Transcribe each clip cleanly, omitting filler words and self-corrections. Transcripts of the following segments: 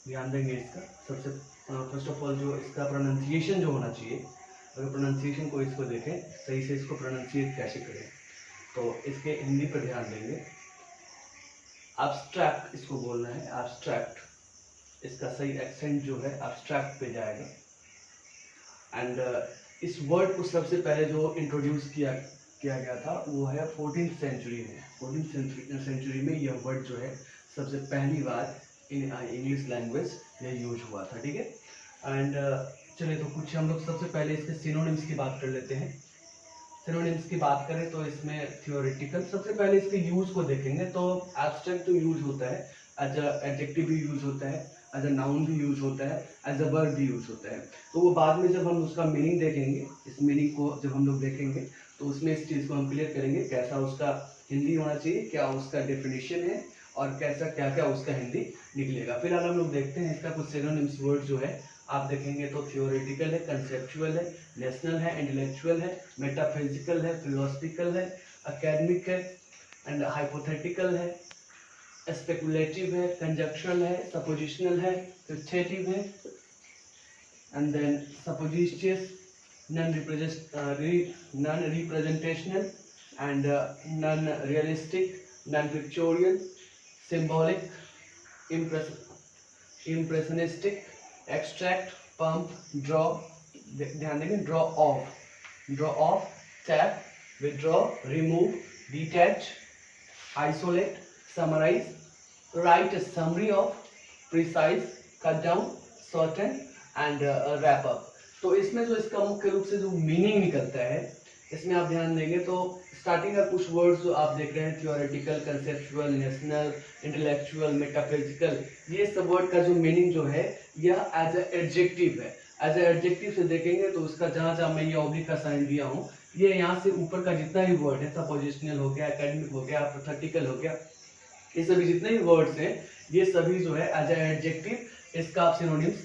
ध्यान देंगे इसका। सबसे फर्स्ट ऑफ ऑल जो इसका प्रोनाउंसिएशन जो होना चाहिए, अगर प्रोनाउंसिएशन को इसको देखें सही से इसको प्रोनाउंसिएट कैसे करें, तो इसके हिंदी पर ध्यान देंगे। एब्स्ट्रैक्ट इसको बोलना है, एब्स्ट्रैक्ट, इसका सही एक्सेंट जो है एब्स्ट्रैक्ट पे जाएगा। एंड इस वर्ड को सबसे पहले जो इंट्रोड्यूस किया गया था वो है 14th सेंचुरी में। 14th सेंचुरी में यह वर्ड जो है सबसे पहली बार इन इंग्लिश लैंग्वेज यह यूज हुआ था, ठीक है। एंड चलिए तो कुछ हम लोग सबसे पहले इसके सिनोनिम्स की बात कर लेते हैं। सिनोनिम्स की बात करें तो इसमें थियोरेटिकल, सबसे पहले इसके यूज को देखेंगे तो एब्स्ट्रैक्ट तो यूज होता है, एज अ एडजेक्टिव भी यूज होता है, एज अ नाउन भी यूज होता है, एज अ वर्ब भी यूज होता है। तो वो बाद में जब हम उसका मीनिंग देखेंगे, इस मीनिंग को जब हम लोग देखेंगे तो उसमें इस चीज़ को हम क्लियर करेंगे कैसा उसका हिंदी होना चाहिए, क्या उसका डेफिनेशन है और कैसा क्या क्या उसका हिंदी निकलेगा। फिलहाल हम लोग देखते हैं इसका कुछ सिनोनिम्स वर्ड जो है आप देखेंगे तो थियोरेटिकल है, कंसेप्चुअल है, नेशनल है, इंटेलेक्चुअल है, मेटाफिजिकल है, फिलोसफिकल है, एकेडमिक है एंड हाइपोथेटिकल है, स्पेकुलेटिव है, कंजक्शनल है, सपोजिशनल है, फिक्सेटिव है and then suppositious, non-representational and non-realistic, non-pictorial, symbolic, impressionistic, abstract, pump, draw, ध्यान देंगे, draw off, tap, withdraw, remove, detach, isolate, summarize, write a summary of, precise, cut down, shorten and wrap up। तो इसमें जो इसका मुख्य रूप से जो मीनिंग निकलता है इसमें आप ध्यान देंगे तो स्टार्टिंग का कुछ वर्ड्स जो आप देख रहे हैं theoretical, conceptual, national, intellectual, metaphysical, ये सब वर्ड का जो मीनिंग जो है यह एज ए एडजेक्टिव है। एज ए एडजेक्टिव से देखेंगे तो उसका जहाँ जहाँ मैं ये ऑब्लिक का साइन दिया हूँ, ये यहाँ से ऊपर का जितना भी वर्ड है, सपोजिशनल हो गया, एकेडमिक हो गया, हाइपोथेटिकल हो गया, ये सभी जितने भी वर्ड्स हैं ये सभी जो है एज ए एडजेक्टिव इसका आप सिनोनिम्स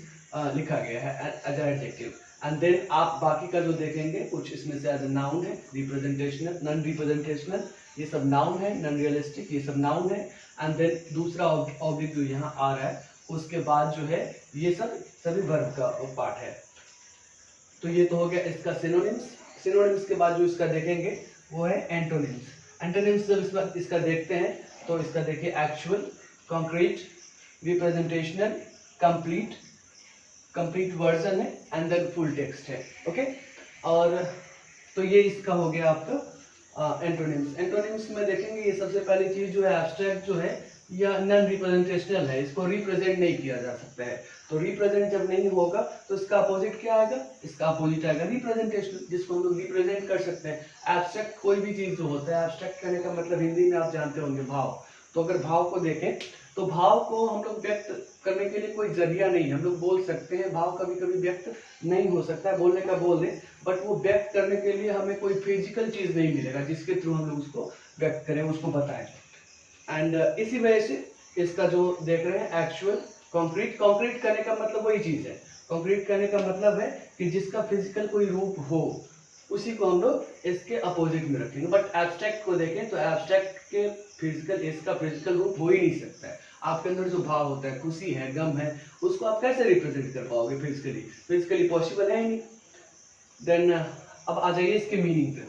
लिखा गया है as a adjective. And then आप बाकी का जो देखेंगे कुछ इसमें से एज ए नाउन है, रिप्रेजेंटेशनल, नॉन रिप्रेजेंटेशनल, ये सब नाउन है, नॉन रियलिस्टिक, ये सब नाउन है। एंड देन दूसरा ऑब्जेक्ट जो यहाँ आ रहा है उसके बाद जो है ये सब सभी वर्ब का पार्ट है। तो ये तो हो गया इसका सिनोनिम्स। सिनोनिम्स के बाद जो इसका देखेंगे वो है एंटोनिम्स। एंटोनिम्स जब इसका देखते हैं तो इसका देखिए actual, concrete, representational, complete version है एंड देन फुल टेक्स्ट है, ओके। और तो ये इसका हो गया आपका एंटोनिम्स। एंटोनिम्स में देखेंगे ये सबसे पहली चीज जो है एब्स्ट्रैक्ट जो है या नॉन रिप्रेजेंटेशनल है, इसको रिप्रेजेंट नहीं किया जा सकता है। तो रिप्रेजेंट जब नहीं होगा तो इसका अपोजिट क्या आएगा, इसका अपोजिट आएगा रिप्रेजेंटेशनल, जिसको हम लोग रिप्रेजेंट कर सकते हैं। एब्स्ट्रैक्ट कोई भी चीज जो होता है, एब्स्ट्रैक्ट करने का मतलब हिंदी में आप जानते होंगे भाव। तो अगर भाव को देखें तो भाव को हम लोग व्यक्त करने के लिए कोई जरिया नहीं है, हम लोग बोल सकते हैं, भाव कभी कभी व्यक्त नहीं हो सकता है, बोलने का बोल दें, बट वो व्यक्त करने के लिए हमें कोई फिजिकल चीज नहीं मिलेगा जिसके थ्रू हम लोग उसको व्यक्त करें, उसको बताएं। एंड इसी वजह से इसका जो देख रहे हैं एक्चुअल, कॉन्क्रीट करने का मतलब वही चीज है। कॉन्क्रीट करने का मतलब है कि जिसका फिजिकल कोई रूप हो उसी को हम लोग इसके अपोजिट में रखेंगे। बट एब्स्ट्रैक्ट को देखें तो एब्स्ट्रैक्ट के फिजिकल, इसका फिजिकल रूप हो ही नहीं सकता है। आपके अंदर जो भाव होता है, खुशी है, गम है, उसको आप कैसे रिप्रेजेंट कर पाओगे फिजिकली पॉसिबल है ही नहीं। देन अब आ जाइए इसके मीनिंग पे,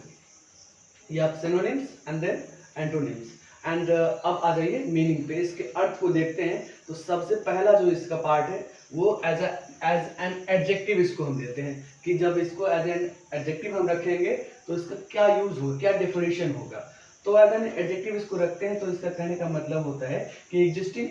ये आप synonyms and then antonyms. And अब आ जाइए मीनिंग पे, इसके अर्थ को देखते हैं। तो सबसे पहला जो इसका पार्ट है वो एज एन एडजेक्टिव इसको हम देते हैं कि जब इसको एज एन एडजेक्टिव हम रखेंगे तो इसका क्या यूज होगा, क्या डेफिनेशन होगा। तो एज एन एडजेक्टिव इसको रखते हैं तो इसका कहने का मतलब होता है कि एग्जिस्टिंग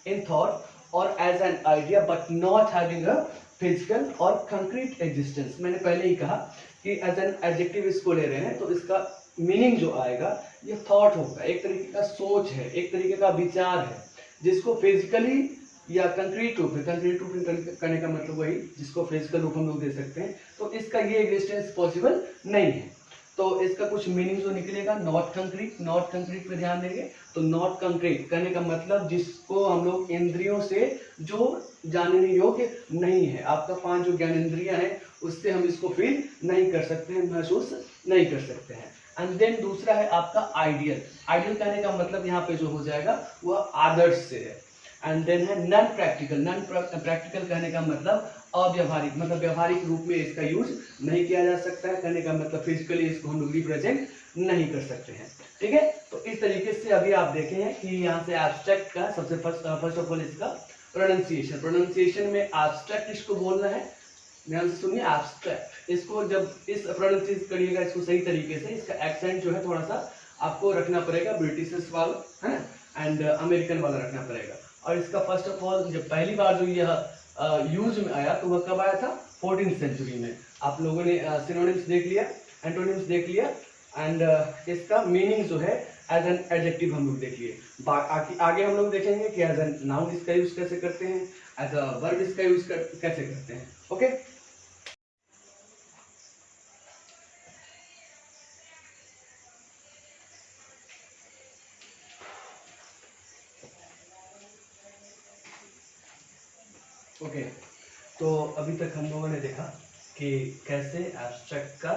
इन थॉट और as an idea but not having a physical और कंक्रीट एग्जिस्टेंस। मैंने पहले ही कहा कि एज एन एडजेक्टिव इसको ले रहे हैं तो इसका मीनिंग जो आएगा ये थॉट होगा, एक तरीके का सोच है, एक तरीके का विचार है, जिसको फिजिकली या कंक्रीट रूप में करने का मतलब वही जिसको फिजिकल रूप हम लोग दे सकते हैं। तो इसका ये एग्जिस्टेंस पॉसिबल नहीं है। तो इसका कुछ मीनिंग जो निकलेगा, नॉट कंक्रीट पे ध्यान देंगे तो नॉट कंक्रीट कहने का मतलब जिसको हम लोग इंद्रियों से जो जानने योग्य नहीं है। आपका 5 जो ज्ञानेंद्रियां हैं उससे हम इसको फील नहीं कर सकते हैं, महसूस नहीं कर सकते हैं। एंड देन दूसरा है आपका आइडियल कहने का मतलब यहाँ पे जो हो जाएगा वह आदर्श से है। एंड देन है नॉन प्रैक्टिकल। नॉन प्रैक्टिकल कहने का मतलब अव्यवहारिक, मतलब व्यवहारिक रूप में इसका यूज नहीं किया जा सकता है। कहने का मतलब फिजिकली इसको हम लोग रिप्रेजेंट नहीं कर सकते हैं, ठीक है। तो इस तरीके से अभी आप देखे हैं कि यहाँ से एब्स्ट्रैक्ट का सबसे फर्स्ट ऑफ ऑल इसका प्रोनाउंसिएशन। प्रोनाउंसिएशन में एब्स्ट्रैक्ट इसको बोलना है, ध्यान से सुनिए। एब्स्ट्रैक्ट इसको जब इस प्रोनाउंसिएट करिएगा इसको सही तरीके से, इसका एक्सेंट जो है थोड़ा सा आपको रखना पड़ेगा, ब्रिटिश वाला है ना एंड अमेरिकन वाला रखना पड़ेगा। और इसका फर्स्ट ऑफ ऑल जब पहली बार जो यह यूज में आया तो वह कब आया था? 14th सेंचुरी में। आप लोगों ने सिनोनिम्स देख लिया, एंटोनिम्स देख लिया एंड इसका मीनिंग जो है एज एन एडजेक्टिव हम लोग देख लिए। आगे हम लोग देखेंगे कि एज एन नाउन इसका यूज कैसे करते हैं, एज अ वर्ब इसका यूज कैसे करते हैं। ओके ओके तो अभी तक हम लोगों ने देखा कि कैसे एब्स्ट्रैक्ट का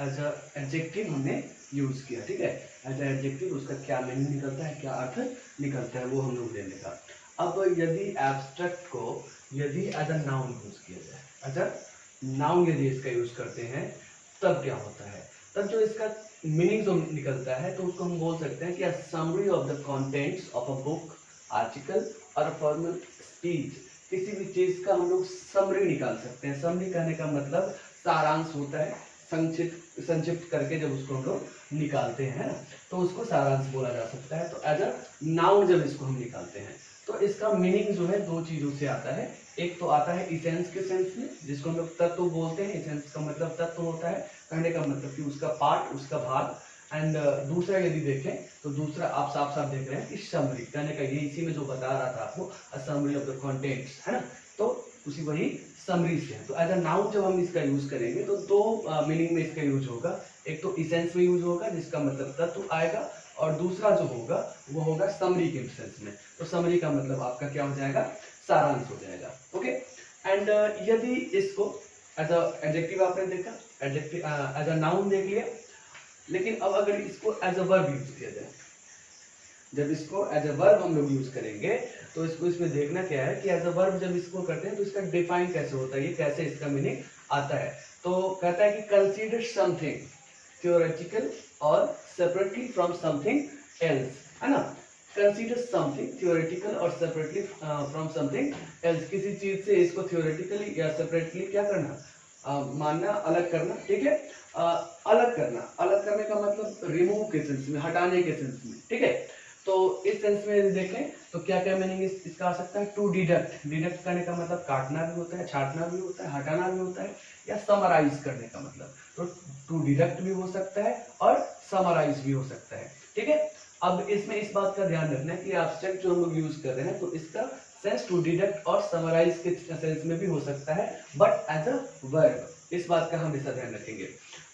एज अ एडजेक्टिव हमने यूज किया, ठीक है। एज अ एडजेक्टिव उसका क्या मीनिंग निकलता है, क्या अर्थ निकलता है, वो हम लोग देने का। अब यदि एब्स्ट्रैक्ट को यदि एज अ नाउन यूज किया जाए, एज अ नाउन यदि इसका यूज करते हैं तब क्या होता है? तब जो इसका मीनिंग जो निकलता है तो उसको हम बोल सकते हैं कि a summary of the contents of a book, article और अ फॉर्मल स्पीच। किसी भी चीज का हम लोग समरी निकाल सकते हैं। समरी कहने का मतलब सारांश होता है, संक्षिप्त करके जब उसको हम लोग निकालते हैं ना तो उसको सारांश बोला जा सकता है। तो एज अ नाउन जब इसको हम निकालते हैं तो इसका मीनिंग जो है दो चीजों से आता है। एक तो आता है इसेंस के सेंस में, जिसको हम लोग तत्व बोलते हैं। इसेंस का मतलब तत्व होता है, कहने का मतलब कि उसका पार्ट, उसका भाग। एंड दूसरा यदि देखें तो दूसरा आप साफ साफ देख रहे हैं कि समरी, कहने का ये इसी में जो बता रहा था आपको, a summary of the contents, है ना। तो उसी वही समरी से है। तो एज अ नाउन जब हम इसका यूज करेंगे तो दो मीनिंग में इसका यूज होगा। एक तो इसेंस में यूज होगा जिसका मतलब तत्व आएगा, और दूसरा जो होगा वो होगा समरी के सेंस में। तो समरी का मतलब आपका क्या हो जाएगा? सारांश हो जाएगा। ओके एंड यदि इसको एज अ एडजेक्टिव आपने देखा, एडजेक्टिव एज अ नाउन देख लिया, लेकिन अब अगर इसको एज अ वर्ब यूज किया जाए, जब इसको एज अ वर्ब हम लोग यूज करेंगे तो इसको इसमें देखना क्या है कि एज अ वर्ब जब इसको करते हैं तो इसका डिफाइन कैसे होता है, ये कैसे इसका मीनिंग आता है। तो कहता है कि कंसीडर समथिंग थ्योरेटिकल और सेपरेटली फ्रॉम समथिंग एल्स, है ना। कंसीडर समथिंग थ्योरेटिकल और सेपरेटली फ्रॉम समथिंग एल्स, किसी चीज से इसको थ्योरेटिकली या सेपरेटली क्या करना, मानना, अलग करना, ठीक है। अलग करना, अलग करने का मतलब रिमूव के सेंस में, हटाने के सेंस में, ठीक है। तो इस सेंस में यदि देखें तो क्या क्या मीनिंग इसका आ सकता है? टू डिडक्ट, डिडक्ट करने का मतलब काटना भी होता है, छांटना भी होता है, हटाना भी होता है, या समराइज करने का मतलब। तो टू डिडक्ट भी हो सकता है और समराइज भी हो सकता है, ठीक है। अब इसमें इस बात का ध्यान रखना है कि एब्स्ट्रैक्ट जो हम लोग यूज कर रहे हैं तो इसका सेंस टू डिडक्ट और समराइज के सेंस में भी हो सकता है, बट एज अ वर्ब, इस बात का हमेशा ध्यान रखेंगे।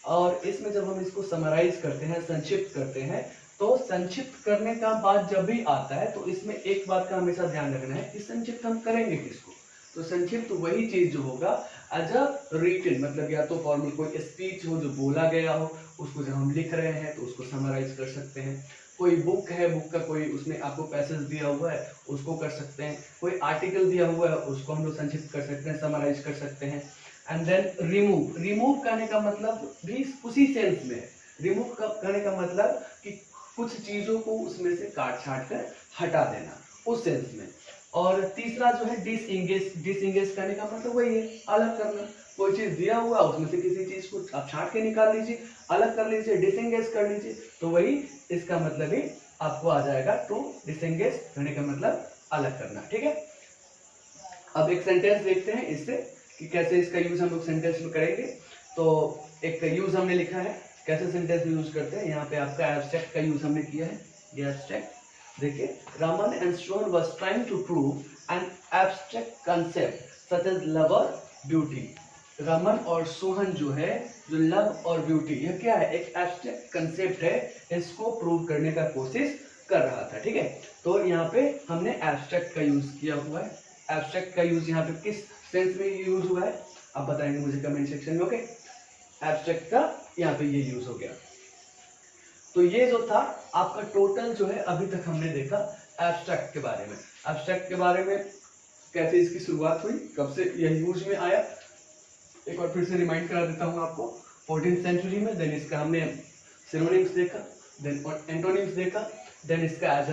और इसमें जब हम इसको समराइज करते हैं, संक्षिप्त करते हैं, तो संक्षिप्त करने का बात जब भी आता है तो इसमें एक बात का हमेशा ध्यान रखना है कि संक्षिप्त हम करेंगे किसको? तो संक्षिप्त वही चीज जो होगा एज अ रिटन, मतलब या तो फॉर्मल कोई स्पीच हो जो बोला गया हो, उसको जब हम लिख रहे हैं तो उसको समराइज कर सकते हैं। कोई बुक है, बुक का कोई उसमें आपको पैसेज दिया हुआ है उसको कर सकते हैं। कोई आर्टिकल दिया हुआ है उसको हम लोग संक्षिप्त कर सकते हैं, समराइज कर सकते हैं। एंड देन रिमूव, रिमूव करने का मतलब भी उसी सेंस में है। रिमूव करने का मतलब कि कुछ चीजों को उसमें से काट छाट कर हटा देना, उस सेंस में। और तीसरा जो है डिसएंगेज, डिसएंगेज करने का मतलब वही है, अलग करना। कोई चीज दिया हुआ उसमें से किसी चीज को आप छाट के निकाल लीजिए, अलग कर लीजिए, डिसएंगेज कर लीजिए, तो वही इसका मतलब ही आपको आ जाएगा। टू डिसएंगेज करने का मतलब अलग करना, ठीक है। अब एक सेंटेंस देखते हैं इससे कि कैसे इसका यूज हम लोग सेंटेंस में करेंगे। तो एक यूज हमने लिखा है, कैसे सेंटेंस में यूज करते हैं। यहाँ पे आपका एब्स्ट्रैक्ट का यूज हमने किया है, ये एब्स्ट्रैक्ट देखिए। Raman and Stone was trying to prove an abstract concept such as love और ब्यूटी। रमन और सोहन जो है, जो लव और ब्यूटी, यह क्या है? एक एब्स्ट्रैक्ट कंसेप्ट है, इसको प्रूव करने का कोशिश कर रहा था, ठीक है। तो यहाँ पे हमने एब्स्ट्रैक्ट का यूज किया हुआ है। एब्स्ट्रैक्ट का यूज यहाँ पे किस सेंस में यूज हुआ है आप बताएंगे मुझे कमेंट सेक्शन में, ओके। एब्स्ट्रैक्ट का यहाँ पे ये यूज हो गया। तो ये जो था आपका टोटल जो है अभी तक हमने देखा एब्स्ट्रैक्ट के बारे में। एब्स्ट्रैक्ट के बारे में कैसे इसकी शुरुआत हुई, कब से यह यूज में आया, एक बार फिर से रिमाइंड करा देता हूँ आपको। 14th सेंचुरी में। देन इसका हमने सिनोनिम्स देखा, देन एंटोनिम्स देखा, देन इसका एज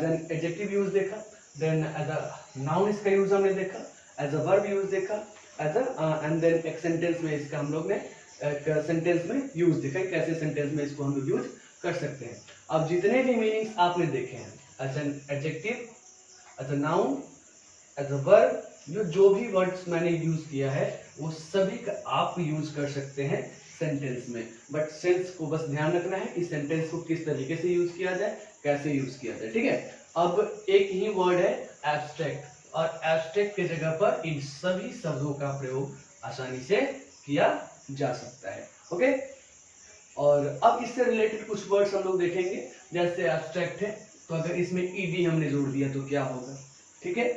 एन एडजेक्टिव यूज देखा, देन एज अ नाउन इसका यूज हमने देखा, एज अ वर्ब यूज देखा, एज अ एंड देन एक सेंटेंस में इसका हम लोग ने एक सेंटेंस में यूज देखा, कैसे सेंटेंस में इसको हम लोग यूज कर सकते हैं। अब जितने भी मीनिंग्स आपने देखे हैं, as an adjective, as a noun, as a verb, जो भी वर्ड्स मैंने यूज किया है वो सभी का आप यूज कर सकते हैं सेंटेंस में। बट सेंस को बस ध्यान रखना है कि सेंटेंस को किस तरीके से यूज किया जाए, कैसे यूज किया जाए, ठीक है। अब एक ही वर्ड है एब्स्ट्रैक्ट, और एब्स्ट्रैक्ट की जगह पर इन सभी शब्दों का प्रयोग आसानी से किया जा सकता है। ओके, और अब इससे रिलेटेड कुछ वर्ड्स हम लोग देखेंगे। जैसे एब्स्ट्रैक्ट है तो अगर इसमें ईडी हमने जोड़ दिया तो क्या होगा, ठीक है।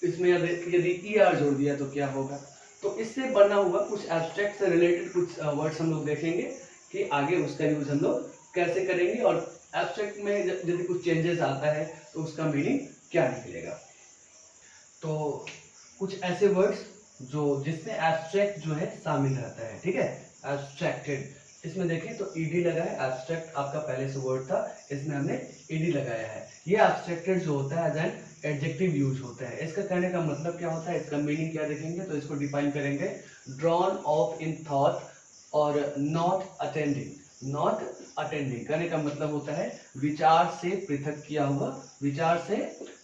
इसमें यदि ER जोड़ दिया तो क्या होगा। तो इससे बना हुआ कुछ एब्स्ट्रैक्ट से रिलेटेड कुछ वर्ड्स हम लोग देखेंगे कि आगे उसका यूज हम लोग कैसे करेंगे, और एब्स्ट्रैक्ट में यदि कुछ चेंजेस आता है तो उसका मीनिंग क्या निकलेगा। तो कुछ ऐसे वर्ड्स जिसमें एब्स्ट्रैक्ट जो है शामिल रहता है, ठीक है। एब्स्ट्रैक्टेड, इसमें देखें तो ईडी लगा है, एब्स्ट्रैक्ट आपका पहले से वर्ड था, इसमें हमने ईडी लगाया है। ये एब्स्ट्रैक्टेड जो होता है एज एन एडजेक्टिव यूज होता है। इसका कहने का मतलब क्या होता है, इसका मीनिंग क्या देखेंगे तो इसको डिफाइन करेंगे, ड्रॉन ऑफ इन थॉट और नॉट अटेंडिंग। नॉट अटेंडिंग कहने का मतलब होता है विचार से पृथक किया हुआ, विचार से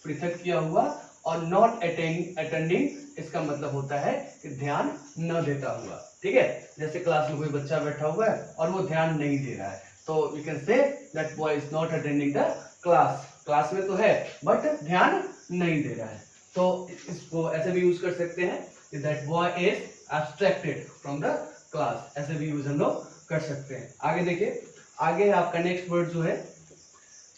पृथक किया हुआ, और नॉट अटेंडिंग इसका मतलब होता है कि ध्यान न देता हुआ, ठीक है। जैसे क्लास में कोई बच्चा बैठा हुआ है और वो ध्यान नहीं दे रहा है, तो you can say that boy is not attending the class. Class में तो है बट ध्यान नहीं दे रहा है, तो इसको ऐसे भी यूज कर सकते हैं कि that boy is abstracted from the class, ऐसे भी यूज हम लोग कर सकते हैं। आगे देखिए, आगे आपका नेक्स्ट वर्ड जो है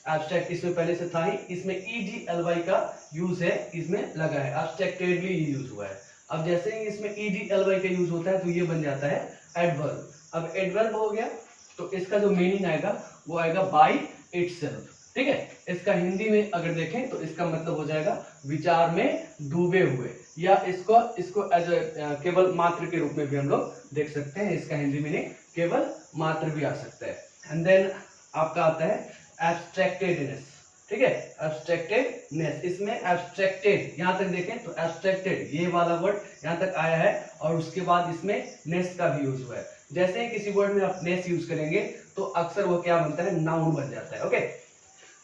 एब्स्ट्रैक्ट, इसमें पहले से था ही, इसमें EDLY का यूज है, इसमें लगा है, एब्स्ट्रैक्टेडली यूज हुआ है। अब जैसे ही इसमें EDLY का यूज होता है तो ये बन जाता है एडवर्ब। अब एडवर्ब हो गया तो इसका जो मीनिंग आएगा वो आएगा बाय इटसेल्फ, ठीक है। इसका हिंदी में अगर देखें तो इसका मतलब हो जाएगा विचार में डूबे हुए, या इसको एज केवल मात्र के रूप में भी हम लोग देख सकते हैं। इसका हिंदी मीनिंग केवल मात्र भी आ सकता है। एंड देन आपका आता है एब्स्ट्रैक्टेडनेस, ठीक है। एब्स्ट्रैक्टेडनेस, इसमें एब्स्ट्रैक्टेड, यहां तक देखें तो एब्स्ट्रैक्टेड ये वाला वर्ड यहां तक आया है, और उसके बाद इसमें नेस का भी यूज हुआ है। जैसे ही किसी वर्ड में आप नेस यूज करेंगे तो अक्सर वो क्या बनता है, नाउन बन जाता है। ओके,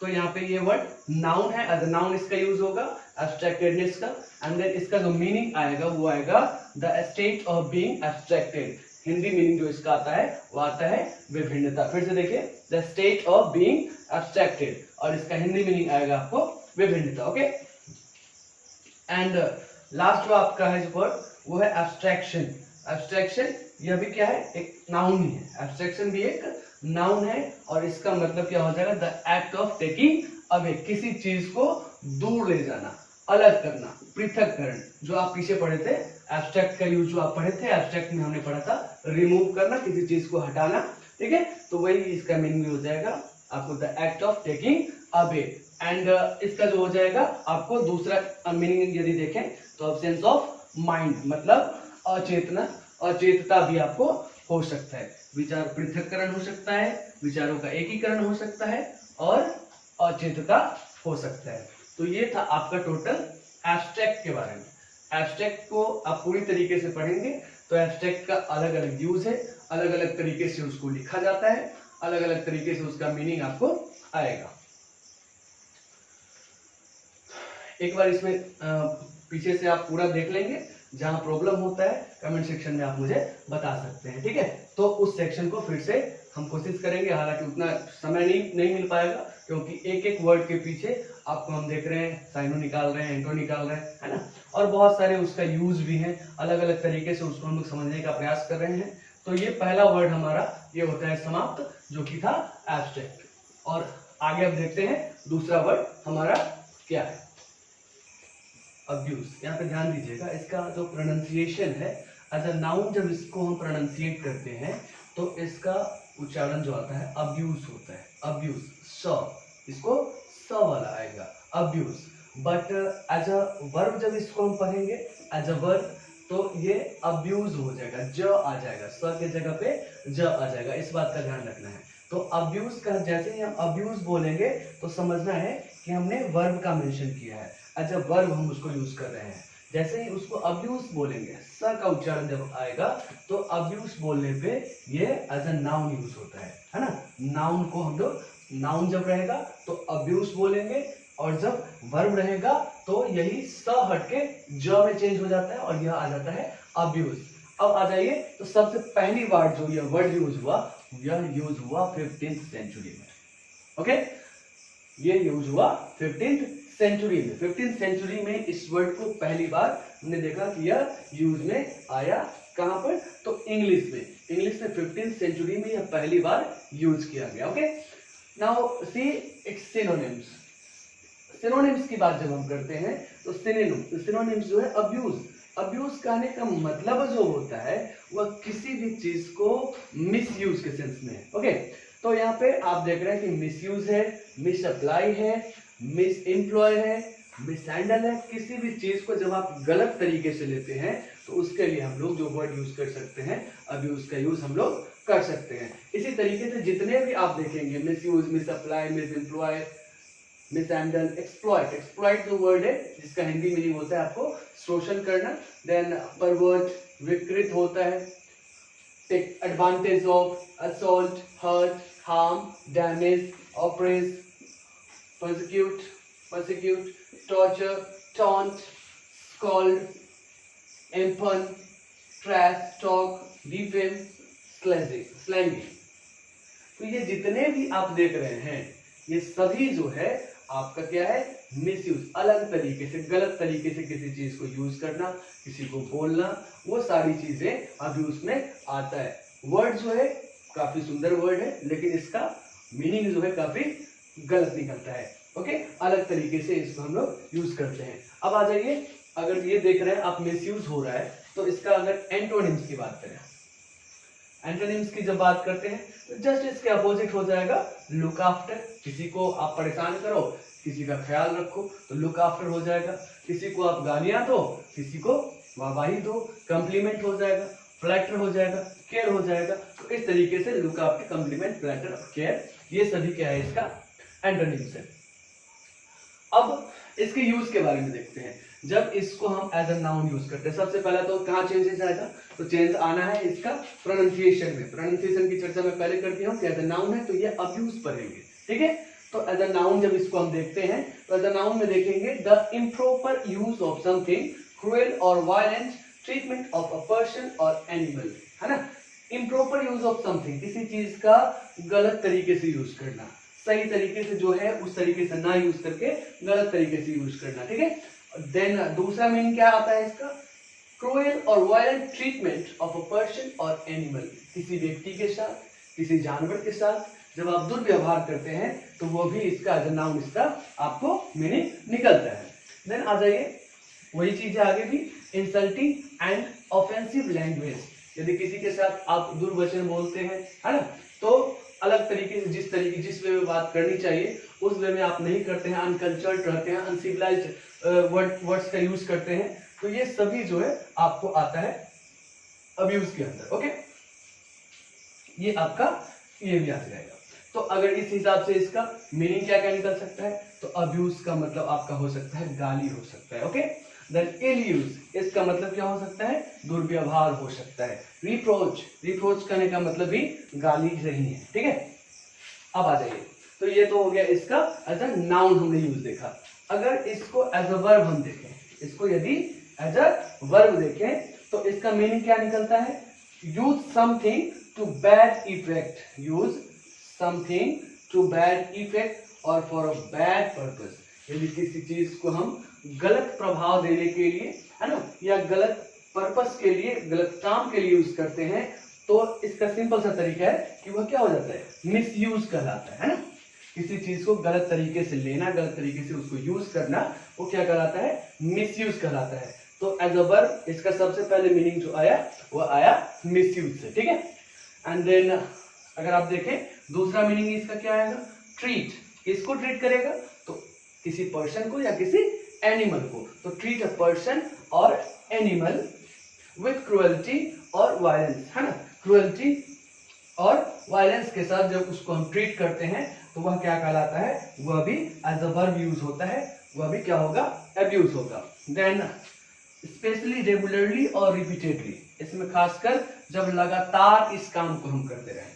तो यहाँ पे ये वर्ड नाउन है, एज अ नाउन इसका यूज होगा एब्स्ट्रैक्टेडनेस का। एंड देन इसका जो मीनिंग आएगा वो आएगा the state of being abstracted. Hindi meaning जो इसका आता है वो आता है विभिन्नता। फिर से देखिए, the state of being abstracted, और इसका हिंदी मीनिंग आएगा आपको विभिन्नता। ओके, एंड लास्ट जो आपका है जो वर्ड वो है एब्स्ट्रैक्शन। एब्स्ट्रैक्शन यह भी क्या है, एक नाउन ही है। एब्स्ट्रैक्शन भी एक नाउन है, और इसका मतलब क्या हो जाएगा, the act of taking away, किसी चीज को दूर ले जाना, अलग करना, पृथककरण। जो आप पीछे पढ़े थे एब्स्ट्रैक्ट का यूज जो आप पढ़े थे, एब्स्ट्रैक्ट में हमने पढ़ा था रिमूव करना, किसी चीज को हटाना, ठीक है। तो वही इसका मीनिंग हो जाएगा आपको the act of taking away. And इसका जो हो जाएगा आपको दूसरा मीनिंग यदि देखें तो एब्सेंस ऑफ माइंड, मतलब अचेतना, अचेतता भी आपको हो सकता है। विचार पृथककरण हो सकता है, विचारों का एकीकरण हो सकता है, और अचेतता हो सकता है। तो ये था आपका टोटल एब्स्ट्रैक्ट के बारे में। एब्स्ट्रैक्ट को आप पूरी तरीके से पढ़ेंगे तो एब्स्ट्रैक्ट का अलग अलग यूज है, अलग अलग तरीके से उसको लिखा जाता है, अलग अलग तरीके से उसका मीनिंग आपको आएगा। एक बार इसमें पीछे से आप पूरा देख लेंगे, जहां प्रॉब्लम होता है कमेंट सेक्शन में आप मुझे बता सकते हैं, ठीक है। तो उस सेक्शन को फिर से हम कोशिश करेंगे, हालांकि उतना समय नहीं मिल पाएगा, क्योंकि एक एक वर्ड के पीछे आपको हम देख रहे हैं साइनो निकाल रहे हैं, एंटो निकाल रहे हैं, है ना, और बहुत सारे उसका यूज भी है, अलग अलग तरीके से उसको हम लोग समझने का प्रयास कर रहे हैं। तो ये पहला वर्ड हमारा ये होता है समाप्त, जो कि था एब्स्ट्रैक्ट। और आगे अब देखते हैं दूसरा वर्ड हमारा क्या है, अब्यूज। यहाँ पे ध्यान दीजिएगा, इसका जो प्रोनाउंसिएशन है एज अ नाउन, जब इसको हम प्रोनाउंसिएट करते हैं तो इसका उच्चारण जो आता है अब्यूज होता है। अब्यूज, स, इसको स वाला आएगा, abuse. But as a verb जब इसको हम पढ़ेंगे एज अ वर्ब, तो ये अब्यूज हो जाएगा, ज आ जाएगा, स के जगह पे ज आ जाएगा, इस बात का ध्यान रखना है। तो अब्यूज का जैसे ही हम अब्यूज बोलेंगे तो समझना है कि हमने वर्ब का मेंशन किया है, एज अ वर्ब हम उसको यूज कर रहे हैं। जैसे ही उसको अब्यूज बोलेंगे, स का उच्चारण जब आएगा तो अब्यूज बोलने पे ये एज अ नाउन यूज होता है ना। नाउन को हम लोग, नाउन जब रहेगा तो अब्यूज बोलेंगे, और जब वर्ब रहेगा तो यही स हटके ज में चेंज हो जाता है और यह आ जाता है अब्यूज। अब आ जाइए, तो सबसे पहली बार जो यह वर्ड यूज हुआ, यह यूज हुआ 15th सेंचुरी में। ओके, ये यूज हुआ 15th सेंचुरी में। 15th सेंचुरी में इस वर्ड को पहली बार हमने देखा कि यह यूज में आया, कहां पर, तो इंग्लिश में। इंग्लिश में 15th सेंचुरी में यह पहली बार यूज किया गया। Okay, now see it's synonyms. Synonyms की बात जब हम करते हैं तो सिनोनिम्स जो है अब्यूज। अब्यूज कहने का मतलब जो होता है वह किसी भी चीज को मिसयूज के सेंस में है। ओके, तो यहाँ पे आप देख रहे हैं कि मिसयूज है, मिसअप्लाई है, मिस एम्प्लॉय है, मिसहैंडल है। किसी भी चीज को जब आप गलत तरीके से लेते हैं तो उसके लिए हम लोग जो वर्ड यूज कर सकते हैं, अब्यूज का यूज हम लोग कर सकते हैं। इसी तरीके से जितने भी आप देखेंगे, misuse, misapply, misemploy, mishandle, exploit. Exploit जो वर्ड है जिसका हिंदी मीनिंग होता है आपको शोषण करना। देन परवर्ट, विकृत होता है, take advantage of, assault, hurt, harm, damage, oppress, persecute, torture, taunt, scold, impugn, trash talk, defame, slangy। तो ये जितने भी आप देख रहे हैं ये सभी जो है आपका क्या है, मिसयूज, अलग तरीके से, गलत तरीके से किसी चीज को यूज करना, किसी को बोलना, वो सारी चीजें अभी उसमें आता है। वर्ड जो है काफी सुंदर वर्ड है, लेकिन इसका मीनिंग जो है काफी गलत निकलता है। ओके, अलग तरीके से इसको हम लोग यूज करते हैं। अब आ जाइए, अगर ये देख रहे हैं आप मिसयूज हो रहा है तो इसका अगर एंटोनिम्स की बात करें, एंटोनिम्स की जब बात करते हैं तो जस्ट इसके अपोजिट हो जाएगा लुक आफ्टर। किसी को आप परेशान करो, किसी का ख्याल रखो तो लुक आफ्टर हो जाएगा। किसी को आप गालियां दो, किसी को वाहवाही दो, कॉम्प्लीमेंट हो जाएगा, फ्लैटर हो जाएगा, केयर हो जाएगा। तो इस तरीके से look after, compliment, flatter, care, ये सभी क्या है, इसका एंटोनिम्स है। अब इसके यूज के बारे में देखते हैं। जब इसको हम एज अ नाउन यूज करते हैं, सबसे पहले तो कहाँ चेंजेस आएगा, तो चेंज आना है इसका प्रोनाउंसिएशन में। प्रोनाउंसिएशन की चर्चा मैं पहले कर दिया हूँ कि एज अ नाउन है तो ये अब्यूज पढ़ेंगे, ठीक है। तो एज अ नाउन जब इसको हम देखते हैं तो एज अ नाउन में देखेंगे the improper use of something, cruel और violent treatment of a person और एनिमल, है ना। इम्प्रॉपर यूज ऑफ समथिंग, किसी चीज का गलत तरीके से यूज करना, सही तरीके से जो है उस तरीके से ना यूज करके गलत तरीके से यूज करना, ठीक है। देन दूसरा मीनिंग क्या आता है इसका, क्रूएल और violent treatment of a person और एनिमल, किसी व्यक्ति के साथ, किसी जानवर के साथ जब आप दुर्व्यवहार करते हैं तो वो भी इसका एज अ नाउन इसका आपको मीनिंग निकलता है। देन आ जाइए, वही चीजें आगे भी, इंसल्टिंग एंड ऑफेंसिव लैंग्वेज, यदि किसी के साथ आप दुर्वचन बोलते हैं, है ना, तो अलग तरीके से जिस वे में बात करनी चाहिए उस वे में आप नहीं करते हैं, अनकल्चर्ड रहते हैं, अनसिविलाइज्ड वर्ड्स का यूज करते हैं, तो ये सभी जो है आपको आता है अब्यूज के अंदर। ओके, ये आपका ये भी आ जाएगा। तो अगर इस हिसाब से इसका मीनिंग क्या क्या निकल सकता है, तो अब्यूज का मतलब आपका हो सकता है गाली हो सकता है। ओके, देन इल यूज, इसका मतलब क्या हो सकता है, दुर्व्यवहार हो सकता है। रिप्रोच करने का मतलब भी गाली नहीं है, ठीक है। अब आ जाइए, तो ये तो हो गया इसका एज अ नाउन हमने यूज देखा। अगर इसको एज अ वर्ब हम देखें, इसको यदि एज अ वर्ब देखें तो इसका मीनिंग क्या निकलता है, use something to bad effect, use something to bad effect और फॉर अ बैड पर्पस। यदि किसी चीज को हम गलत प्रभाव देने के लिए, है ना, या गलत पर्पस के लिए, गलत काम के लिए यूज करते हैं तो इसका सिंपल सा तरीका है कि वह क्या हो जाता है, मिसयूज कहलाता है ना। किसी चीज को गलत तरीके से लेना, गलत तरीके से उसको यूज करना, वो क्या कहलाता है, मिसयूज कहलाता है। तो एज अ वर्ब इसका सबसे पहले मीनिंग जो आया वो आया मिसयूज से, ठीक है। एंड देन अगर आप देखें दूसरा मीनिंग इसका क्या आएगा, ट्रीट, किसको ट्रीट करेगा, तो किसी पर्सन को या किसी एनिमल को। तो ट्रीट अ पर्सन और एनिमल विथ क्रुएल्टी और वायलेंस, है ना, क्रुएल्टी और वायलेंस के साथ जब उसको हम ट्रीट करते हैं तो वह क्या कहलाता है, वह भी एज अ वर्ब यूज होता है, वह भी क्या होगा, अब्यूज होगा। देन स्पेशली रेगुलरली और रिपीटेडली, इसमें खासकर जब लगातार इस काम को हम करते रहें।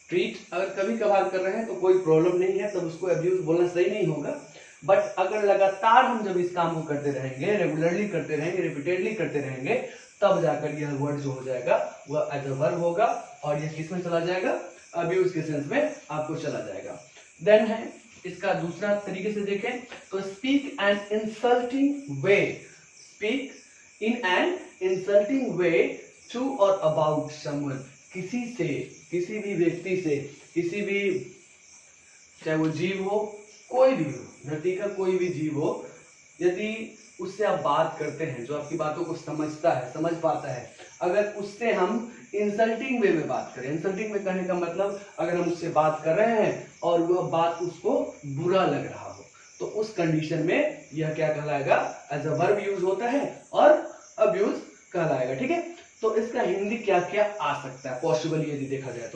ट्रीट अगर कभी कभार कर रहे हैं तो कोई प्रॉब्लम नहीं है, तब उसको अब्यूज बोलना सही नहीं होगा, बट अगर लगातार हम जब इस काम को करते रहेंगे, रेगुलरली करते रहेंगे, रिपीटेडली करते रहेंगे, तब जाकर यह वर्ड जो हो जाएगा वह एज अ वर्ब होगा और यह किस में चला जाएगा, अब्यूज के सेंस में आपको चला जाएगा। देन है इसका दूसरा तरीके से देखें तो speak an insulting way, speak in an insulting way to और अबाउट समवन, किसी से, किसी भी व्यक्ति से, किसी भी, चाहे वो जीव हो, कोई भी हो, धरती का कोई भी जीव हो, यदि उससे आप बात करते हैं, जो आपकी बातों को समझता है, समझ पाता है, अगर उससे हम इंसल्टिंग वे में बात करें, इंसल्टिंग में कहने का मतलब अगर हम उससे बात कर रहे हैं और वह बात उसको बुरा लग रहा हो, तो उस कंडीशन में यह क्या कहलाएगा, एज अ वर्ब यूज होता है और अब्यूज कहलाएगा। ठीक है, तो इसका हिंदी क्या क्या आ सकता है पॉसिबल यदि देखा जाए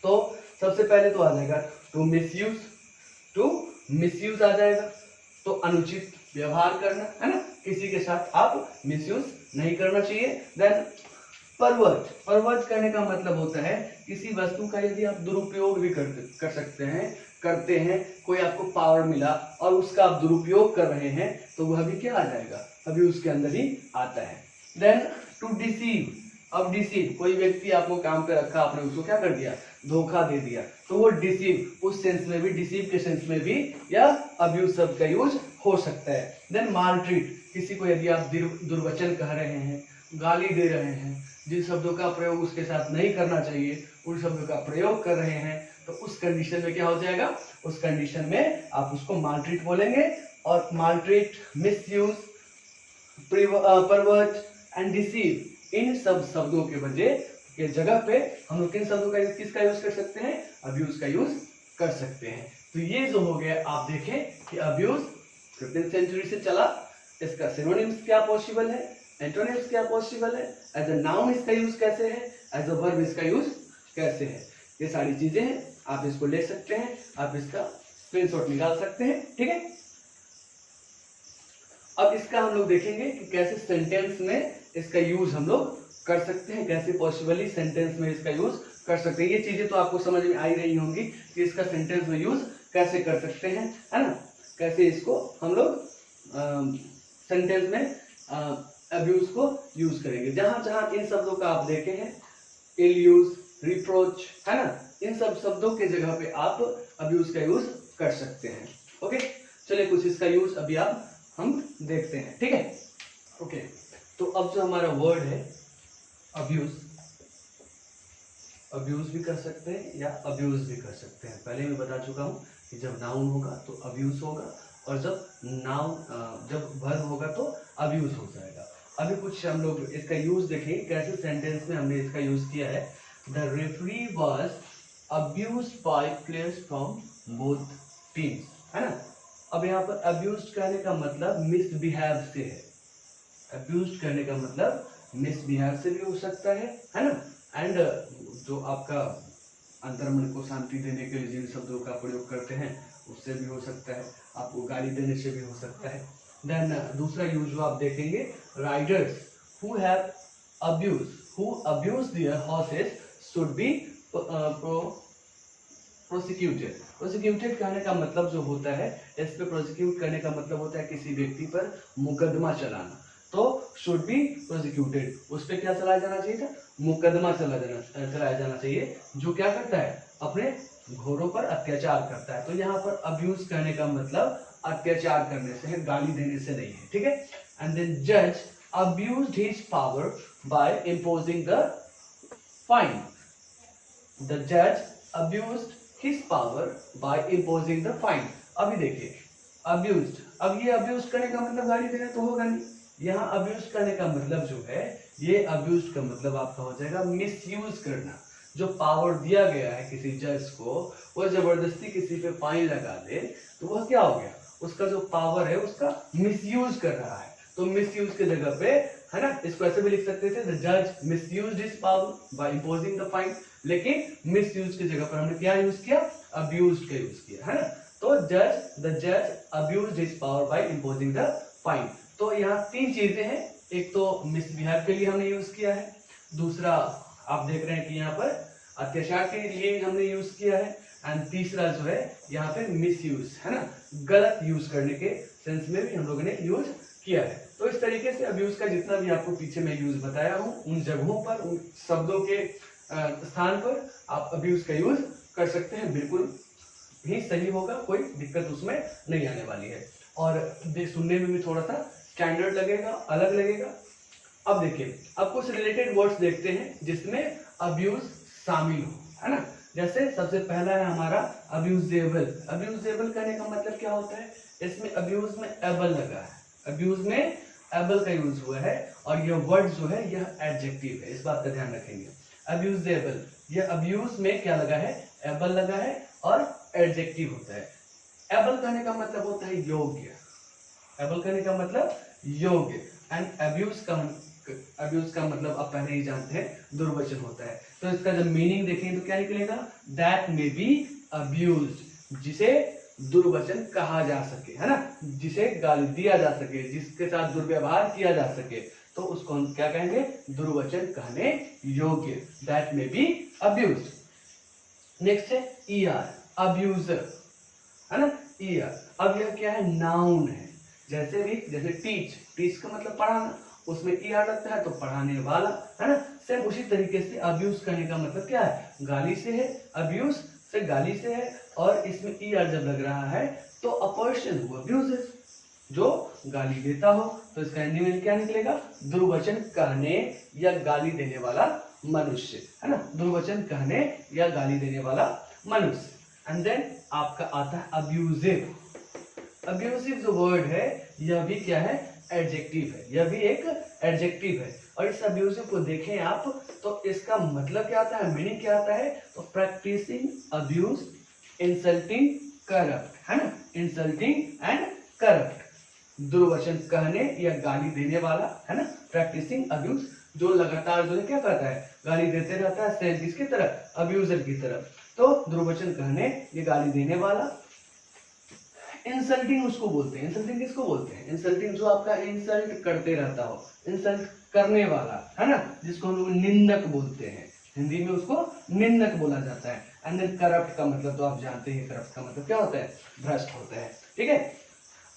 तो सबसे पहले तो आ जाएगा टू मिसयूज, टू मिसयूज आ जाएगा, तो अनुचित व्यवहार करना, है ना, किसी के साथ आप मिसयूज नहीं करना चाहिए। देन परवर्ट, परवर्ट करने का मतलब होता है किसी वस्तु का यदि आप दुरुपयोग भी कर सकते हैं, करते हैं, कोई आपको पावर मिला और उसका आप दुरुपयोग कर रहे हैं, तो वह भी क्या आ जाएगा, अभी उसके अंदर ही आता है। देन टू डिसीव, अब डिसीव, कोई व्यक्ति आपको काम पे रखा, आपने उसको क्या कर दिया, धोखा दे दिया, तो वो डिसीव, उस सेंस में भी, डिसीव के सेंस में भी या अब्यूज शब्द का यूज हो सकता है। देन मालट्रीट, किसी को यदि आप दुर्वचन कह रहे हैं, गाली दे रहे हैं, जिन शब्दों का प्रयोग उसके साथ नहीं करना चाहिए उन शब्दों का प्रयोग कर रहे हैं, तो उस कंडीशन में क्या हो जाएगा, उस कंडीशन में आप उसको मालट्रीट बोलेंगे। और मालट्रीट, मिसयूज, परवर्ट एंड डिसीव, इन सब शब्दों के वजह के जगह पे हम लोग किन शब्दों का किसका यूज कर सकते हैं, अब्यूज का यूज कर सकते हैं। तो ये जो हो गया, आप देखें कि अब्यूज 15th सेंचुरी से चला, इसका सिनोनिम्स क्या पॉसिबल है, एंटोनिम्स क्या पॉसिबल है, एज अ नाउन इसका यूज कैसे है, एज अ वर्ब इसका यूज कैसे है, ये सारी चीजें हैं, आप इसको ले सकते हैं, आप इसका स्क्रीनशॉट निकाल सकते हैं। ठीक है, अब इसका हम लोग देखेंगे कि कैसे सेंटेंस में इसका यूज हम लोग कर सकते हैं, कैसे पॉसिबली सेंटेंस में इसका यूज कर सकते हैं। ये चीजें तो आपको समझ में आ ही रही होंगी कि इसका सेंटेंस में यूज कैसे कर सकते हैं, है ना, कैसे इसको हम लोग सेंटेंस में अब्यूज को यूज करेंगे। जहां जहां इन शब्दों का आप देखे हैं, इल यूज, रिप्रोच, है ना, इन सब शब्दों के जगह पे आप अब्यूज का यूज कर सकते हैं। ओके, चलिए कुछ इसका यूज अभी आप हम देखते हैं। ठीक है, ओके, तो अब जो हमारा वर्ड है अब्यूज, अब्यूज भी कर सकते हैं या अब्यूज भी कर सकते हैं। पहले मैं बता चुका हूं कि जब नाउन होगा तो अब्यूज होगा और जब जब वर्ब होगा तो अब्यूज हो जाएगा। अभी कुछ हम लोग इसका यूज देखेंगे, कैसे सेंटेंस में हमने इसका यूज किया है। The referee was abused by players from both teams, है ना। अब यहाँ पर अब्यूज्ड कहने का मतलब मिसबिहेव से है, अब्यूज्ड करने का मतलब मिसबिहेव से भी हो सकता है ना। एंड जो आपका अंतर्मन को शांति देने के लिए जिन शब्दों का प्रयोग करते हैं उससे भी हो सकता है, आपको गाली देने से भी हो सकता है। देन दूसरा यूज जो आप देखेंगे, Riders who have abused there horses should be prosecuted. Prosecuted कहने का मतलब जो होता है, इस पे प्रोसिक्यूट करने का मतलब होता है किसी व्यक्ति पर मुकदमा चलाना, तो शुड बी प्रोसिक्यूटेड, उस पर क्या चलाया जाना चाहिए था, मुकदमा चलाया जाना चाहिए, जो क्या करता है, अपने घोड़ों पर अत्याचार करता है। तो यहाँ पर अब्यूज करने का मतलब अत्याचार करने से है, गाली देने से नहीं है। ठीक है, एंड देन जज abused his power bye imposing the fine. The जज abused his power bye imposing the fine. अभी देखिए अब्यूज्ड, अब ये अब्यूज करने का मतलब गाली देना तो होगा नहीं, यहाँ अब्यूज करने का मतलब जो है, ये अब्यूज का मतलब आपका हो जाएगा मिसयूज करना। जो पावर दिया गया है किसी जज को, वो जबरदस्ती किसी पे फाइन लगा दे, तो वह क्या हो गया, उसका जो पावर है उसका मिसयूज कर रहा है। तो मिसयूज की जगह पे, है ना, इसको ऐसे भी लिख सकते थे, द जज misused his power bye imposing the fine. लेकिन मिसयूज की जगह पर हमने क्या यूज किया, अब्यूज्ड का यूज किया, है ना। तो द जज abused his power bye imposing the fine. तो यहाँ तीन चीजें हैं, एक तो मिसबिहेव के लिए हमने यूज किया है, दूसरा आप देख रहे हैं कि यहाँ पर अत्याचार के लिए हमने यूज किया है, एंड तीसरा जो है यहाँ पे मिसयूज, है ना, गलत यूज करने के सेंस में भी हम लोगों ने यूज किया है। तो इस तरीके से अब्यूज का जितना भी आपको पीछे मैं यूज बताया हूँ, उन जगहों पर, उन शब्दों के स्थान पर आप अब्यूज का यूज कर सकते हैं, बिल्कुल ही सही होगा, कोई दिक्कत उसमें नहीं आने वाली है, और सुनने में भी थोड़ा सा स्टैंडर्ड लगेगा, अलग लगेगा। अब देखिए, अब कुछ रिलेटेड वर्ड्स देखते हैं जिसमें अब्यूज शामिल हो, है ना। जैसे सबसे पहला है हमारा अब्यूजेबल। अब्यूजेबल कहने का मतलब क्या होता है, इसमें अब्यूज में एबल लगा है, अब्यूज में एबल का यूज हुआ है, और यह वर्ड जो है यह एडजेक्टिव है, इस बात का ध्यान रखेंगे। अब्यूजेबल, यह अब्यूज में क्या लगा है, एबल लगा है, और एडजेक्टिव होता है। एबल कहने का मतलब होता है योग्य, एबल कहने का मतलब योग्य, एंड अब्यूज का मतलब आप पहले ही जानते हैं दुर्वचन होता है। तो इसका जब मीनिंग देखेंगे तो क्या निकलेगा, दैट मे बी अब्यूज्ड, जिसे दुर्वचन कहा जा सके, है ना, जिसे गाली दिया जा सके, जिसके साथ दुर्व्यवहार किया जा सके, तो उसको हम क्या कहेंगे, दुर्वचन कहने योग्य, that may be abused. Next है ईआर, अब्यूजर, है ना, ईआर। अब यह क्या है, नाउन है। जैसे टीच का मतलब पढ़ाना, उसमें ईआर लगता है तो पढ़ाने वाला, है ना। सेम उसी तरीके से अब्यूज करने का मतलब क्या है, गाली से है, अब्यूज से गाली से है, और इसमें ईआर जब लग रहा है तो अ पर्सन हु अब्यूजेस, जो गाली देता हो, तो इसका हिंदी में क्या निकलेगा, दुर्वचन कहने या गाली देने वाला मनुष्य, है ना, दुर्वचन कहने या गाली देने वाला मनुष्य। एंड देन आपका आता है अब्यूजिव। अब्यूजिव जो वर्ड है यह भी क्या है, एडजेक्टिव है, यह भी एक एडजेक्टिव है। और इस अब्यूजिव को देखें आप तो इसका मतलब क्या आता है, मीनिंग क्या आता है, तो प्रैक्टिसिंग अब्यूज, इंसल्टिंग, करप्ट, है ना, इंसल्टिंग एंड करप्ट, दुर्वचन कहने या गाली देने वाला, है ना, प्रैक्टिसिंग अब्यूज, जो लगातार जो है क्या करता है, गाली देते रहता है, सेम किसकी तरफ, अब्यूजर की तरफ। तो दुर्वचन कहने या गाली देने वाला। इंसल्टिंग उसको बोलते हैं, इंसल्टिंग किसको बोलते हैं, इंसल्टिंग जो आपका इंसल्ट करते रहता हो, इंसल्ट करने वाला, है ना, जिसको हम लोग निंदक बोलते हैं, हिंदी में उसको निंदक बोला जाता है। एंड देन करप्ट का मतलब तो आप जानते हैं, करप्ट का मतलब क्या होता है, भ्रष्ट होता है, ठीक है।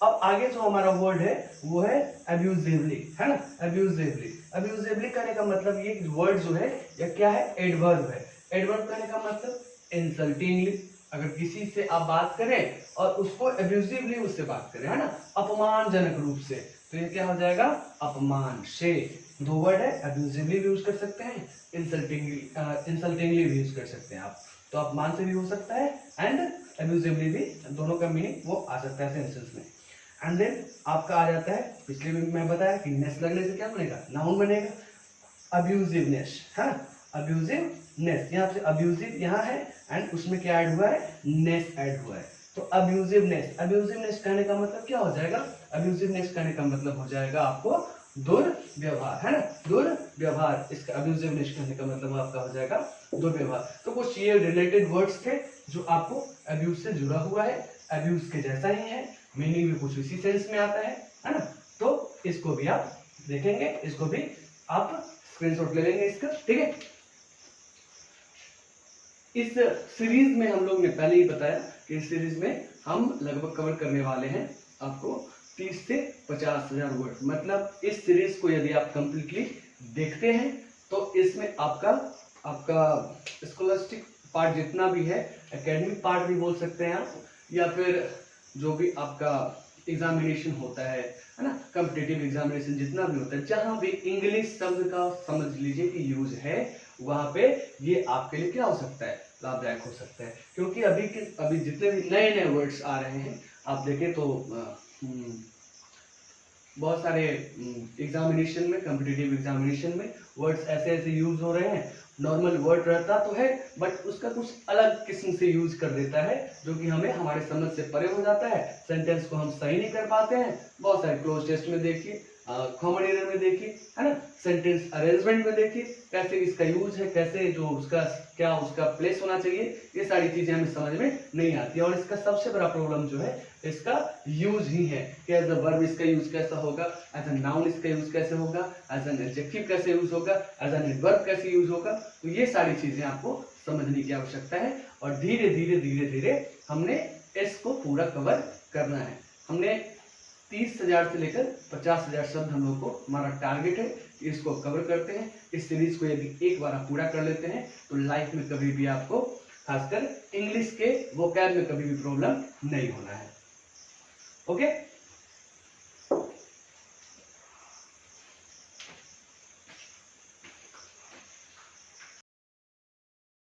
अब आगे जो हमारा वर्ड है वो है अब्यूजिवली, है ना, अब्यूजिवली। अब्यूजिवली करने का मतलब ये वर्ड जो है ये क्या है, एडवर्ब है। एडवर्ब करने का मतलब इंसल्टिंगली, अगर किसी से आप बात करें और उसको अब्यूजिवली उससे बात करें, है ना, अपमानजनक रूप से, तो ये क्या हो जाएगा, अपमान से। दो वर्ड है, अब्यूजिवली भी यूज कर सकते हैं, इंसल्टिंगली भी यूज कर सकते हैं आप। तो अपमान से भी हो सकता है एंड अब्यूजिवली भी, दोनों का मीनिंग वो आ सकता है सेंटेंस में। एंड देन आपका आ जाता है, पिछले में मैं बताया कि नेस लगने से क्या बनेगा, नाउन बनेगा, अब्यूजिवनेस, है, अब्यूजिवनेस, यहाँ से अब्यूजिव यहाँ है एंड उसमें क्या ऐड हुआ है, नेस ऐड हुआ है, तो अब्यूजिवनेस। अब्यूजिवनेस कहने का मतलब क्या हो जाएगा, अब्यूजिवनेस कहने का मतलब हो जाएगा आपको दुर्व्यवहार, है ना, दुर्व्यवहार। इसका अब्यूजिवनेस कहने का मतलब आपका हो जाएगा दुर्व्यवहार। तो कुछ ये रिलेटेड वर्ड्स थे जो आपको अब्यूज से जुड़ा हुआ है, अब्यूज के जैसा ही है, मीनिंग भी कुछ इसी सेंस में आता है ना। तो इसको भी आप देखेंगे, इसको भी आप स्क्रीनशॉट ले लेंगे इसका, ठीक है। इस सीरीज में हम लोग ने पहले ही बताया कि इस सीरीज में हम लगभग कवर करने वाले हैं आपको 30 से 50,000 वर्ड। मतलब इस सीरीज को यदि आप कंप्लीटली देखते हैं तो इसमें आपका स्कॉलस्टिक पार्ट जितना भी है, एकेडमिक पार्ट भी बोल सकते हैं आप, या फिर जो भी आपका एग्जामिनेशन होता है ना, कॉम्पिटिटिव एग्जामिनेशन जितना भी होता है, जहां भी इंग्लिश शब्द का समझ लीजिए कि यूज है, वहां पे ये आपके लिए क्या हो सकता है, लाभदायक हो सकता है। क्योंकि अभी जितने भी नए नए वर्ड्स आ रहे हैं आप देखें तो बहुत सारे एग्जामिनेशन में, कॉम्पिटिटिव एग्जामिनेशन में वर्ड्स ऐसे ऐसे यूज हो रहे हैं, नॉर्मल वर्ड रहता तो है, बट उसका कुछ अलग किस्म से यूज कर देता है, जो कि हमें हमारे समझ से परे हो जाता है। सेंटेंस को हम सही नहीं कर पाते हैं। बहुत सारे क्लोज टेस्ट में देखिए, कॉमन एरर में देखिए, है ना, सेंटेंस अरेंजमेंट में देखिए कैसे इसका यूज है, कैसे जो उसका क्या उसका प्लेस होना चाहिए, ये सारी चीजें हमें समझ में नहीं आती। और इसका सबसे बड़ा प्रॉब्लम जो है इसका यूज ही है कि एज अ वर्ब इसका यूज कैसा होगा, एज अ नाउन इसका यूज कैसे होगा, एज एन एडजेक्टिव कैसे यूज होगा, एज एन एडवर्ब कैसे यूज होगा। तो ये सारी चीजें आपको समझने की आवश्यकता है। और धीरे धीरे धीरे धीरे हमने इसको पूरा कवर करना है। हमने 30,000 से लेकर 50,000 शब्द हम लोग को हमारा टारगेट है, इसको कवर करते हैं। इस सीरीज को यदि एक बार आप पूरा कर लेते हैं तो लाइफ में कभी भी आपको खासकर इंग्लिश के वोकैब में कभी भी प्रॉब्लम नहीं होना है। ओके।